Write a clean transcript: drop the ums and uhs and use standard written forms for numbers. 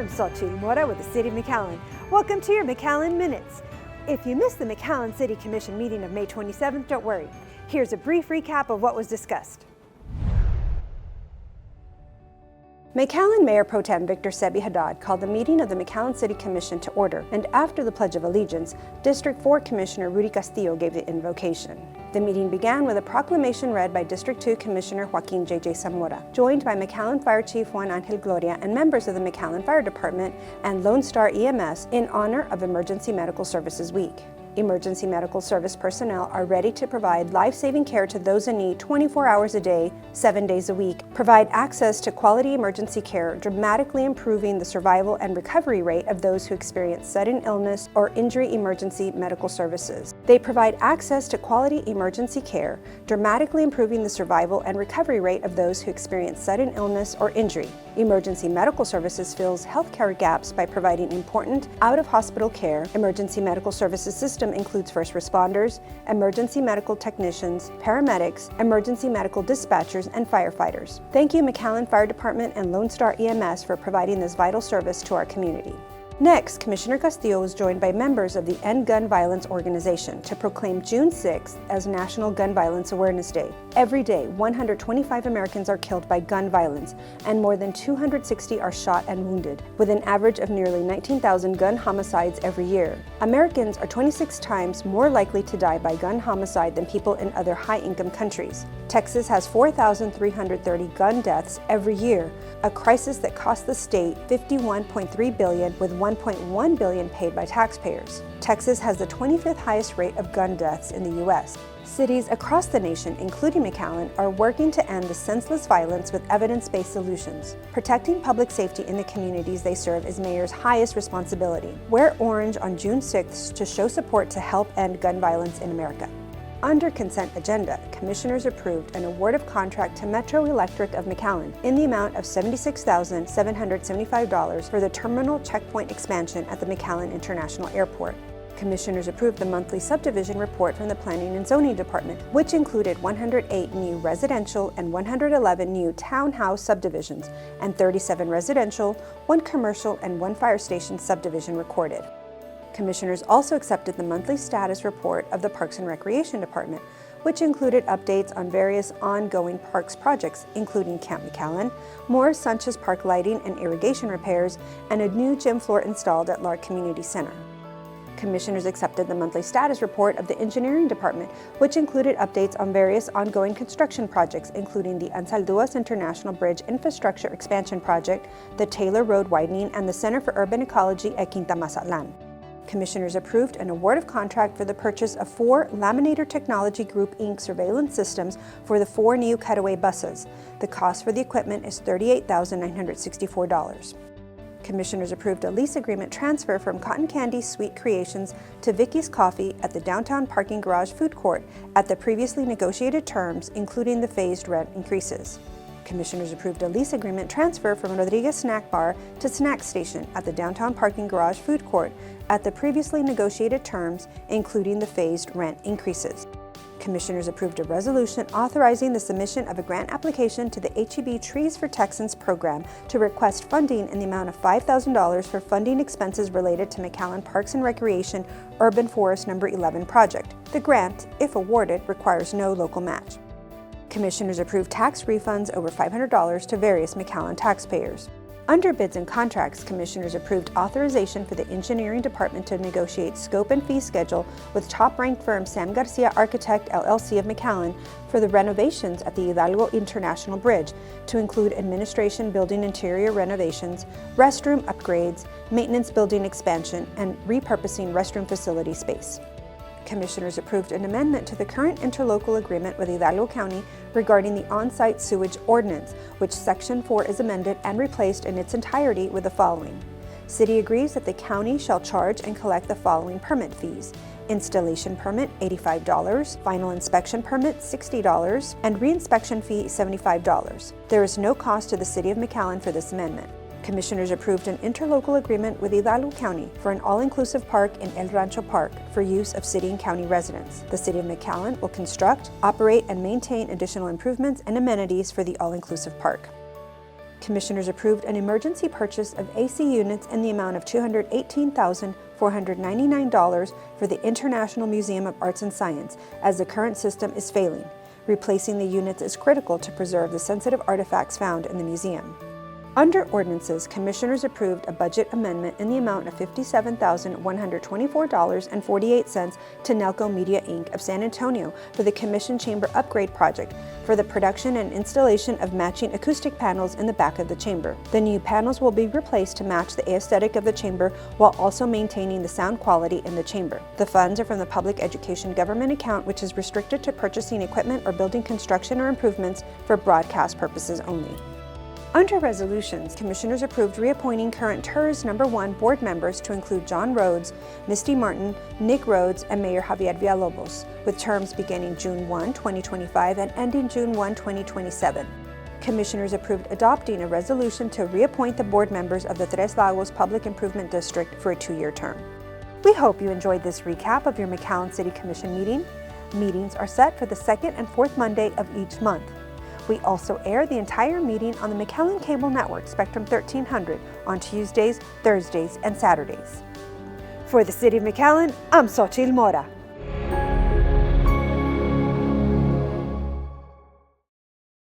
I'm Xochitl Mora with the City of McAllen. Welcome to your McAllen Minutes. If you missed the McAllen City Commission meeting of May 27th, don't worry. Here's a brief recap of what was discussed. McAllen Mayor Pro Tem Victor Sebi Haddad called the meeting of the McAllen City Commission to order, and after the Pledge of Allegiance, District 4 Commissioner Rudy Castillo gave the invocation. The meeting began with a proclamation read by District 2 Commissioner Joaquin J.J. Zamora, joined by McAllen Fire Chief Juan Angel Gloria and members of the McAllen Fire Department and Lone Star EMS in honor of Emergency Medical Services Week. Emergency medical service personnel are ready to provide life-saving care to those in need 24 hours a day, 7 days a week, provide access to quality emergency care, dramatically improving the survival and recovery rate of those who experience sudden illness or injury emergency medical services. They provide access to quality emergency care, dramatically improving the survival and recovery rate of those who experience sudden illness or injury. Emergency medical services fills healthcare gaps by providing important out-of-hospital care. Emergency medical services system includes first responders, emergency medical technicians, paramedics, emergency medical dispatchers, and firefighters. Thank you, McAllen Fire Department and Lone Star EMS, for providing this vital service to our community. Next, Commissioner Castillo was joined by members of the End Gun Violence Organization to proclaim June 6th as National Gun Violence Awareness Day. Every day, 125 Americans are killed by gun violence, and more than 260 are shot and wounded, with an average of nearly 19,000 gun homicides every year. Americans are 26 times more likely to die by gun homicide than people in other high-income countries. Texas has 4,330 gun deaths every year, a crisis that cost the state $51.3 billion, with $1.1 billion paid by taxpayers. Texas has the 25th highest rate of gun deaths in the U.S. Cities across the nation, including McAllen, are working to end the senseless violence with evidence-based solutions. Protecting public safety in the communities they serve is Mayor's highest responsibility. Wear orange on June 6th to show support to help end gun violence in America. Under consent agenda, Commissioners approved an award of contract to Metro Electric of McAllen in the amount of $76,775 for the terminal checkpoint expansion at the McAllen International Airport. Commissioners approved the monthly subdivision report from the Planning and Zoning Department, which included 108 new residential and 111 new townhouse subdivisions, and 37 residential, 1 commercial, and 1 fire station subdivision recorded. Commissioners also accepted the monthly status report of the Parks and Recreation Department, which included updates on various ongoing parks projects, including Camp McAllen, more Sanchez Park lighting and irrigation repairs, and a new gym floor installed at Lark Community Center. Commissioners accepted the monthly status report of the Engineering Department, which included updates on various ongoing construction projects, including the Anzalduas International Bridge Infrastructure Expansion Project, the Taylor Road widening, and the Center for Urban Ecology at Quinta Mazatlan. Commissioners approved an award of contract for the purchase of 4 Laminator Technology Group Inc. surveillance systems for the 4 new cutaway buses. The cost for the equipment is $38,964. Commissioners approved a lease agreement transfer from Cotton Candy Sweet Creations to Vicky's Coffee at the downtown parking garage food court at the previously negotiated terms, including the phased rent increases. Commissioners approved a lease agreement transfer from Rodriguez Snack Bar to Snack Station at the downtown parking garage food court at the previously negotiated terms, including the phased rent increases. Commissioners approved a resolution authorizing the submission of a grant application to the HEB Trees for Texans program to request funding in the amount of $5,000 for funding expenses related to McAllen Parks and Recreation Urban Forest No. 11 project. The grant, if awarded, requires no local match. Commissioners approved tax refunds over $500 to various McAllen taxpayers. Under bids and contracts, Commissioners approved authorization for the Engineering Department to negotiate scope and fee schedule with top-ranked firm Sam Garcia Architect LLC of McAllen for the renovations at the Hidalgo International Bridge, to include administration building interior renovations, restroom upgrades, maintenance building expansion, and repurposing restroom facility space. Commissioners approved an amendment to the current interlocal agreement with Hidalgo County regarding the on-site sewage ordinance, which Section 4 is amended and replaced in its entirety with the following. City agrees that the county shall charge and collect the following permit fees: installation permit $85, final inspection permit $60, and reinspection fee $75. There is no cost to the City of McAllen for this amendment. Commissioners approved an interlocal agreement with Hidalgo County for an all-inclusive park in El Rancho Park for use of city and county residents. The City of McAllen will construct, operate, and maintain additional improvements and amenities for the all-inclusive park. Commissioners approved an emergency purchase of AC units in the amount of $218,499 for the International Museum of Arts and Science, as the current system is failing. Replacing the units is critical to preserve the sensitive artifacts found in the museum. Under ordinances, Commissioners approved a budget amendment in the amount of $57,124.48 to Nelco Media Inc. of San Antonio for the Commission Chamber Upgrade Project for the production and installation of matching acoustic panels in the back of the chamber. The new panels will be replaced to match the aesthetic of the chamber while also maintaining the sound quality in the chamber. The funds are from the Public Education Government account, which is restricted to purchasing equipment or building construction or improvements for broadcast purposes only. Under resolutions, Commissioners approved reappointing current TERS No. 1 board members to include John Rhodes, Misty Martin, Nick Rhodes, and Mayor Javier Villalobos, with terms beginning June 1, 2025 and ending June 1, 2027. Commissioners approved adopting a resolution to reappoint the board members of the Tres Lagos Public Improvement District for a 2-year term. We hope you enjoyed this recap of your McAllen City Commission meeting. Meetings are set for the second and fourth Monday of each month. We also air the entire meeting on the McAllen Cable Network Spectrum 1300 on Tuesdays, Thursdays, and Saturdays. For the City of McAllen, I'm Xochitl Mora.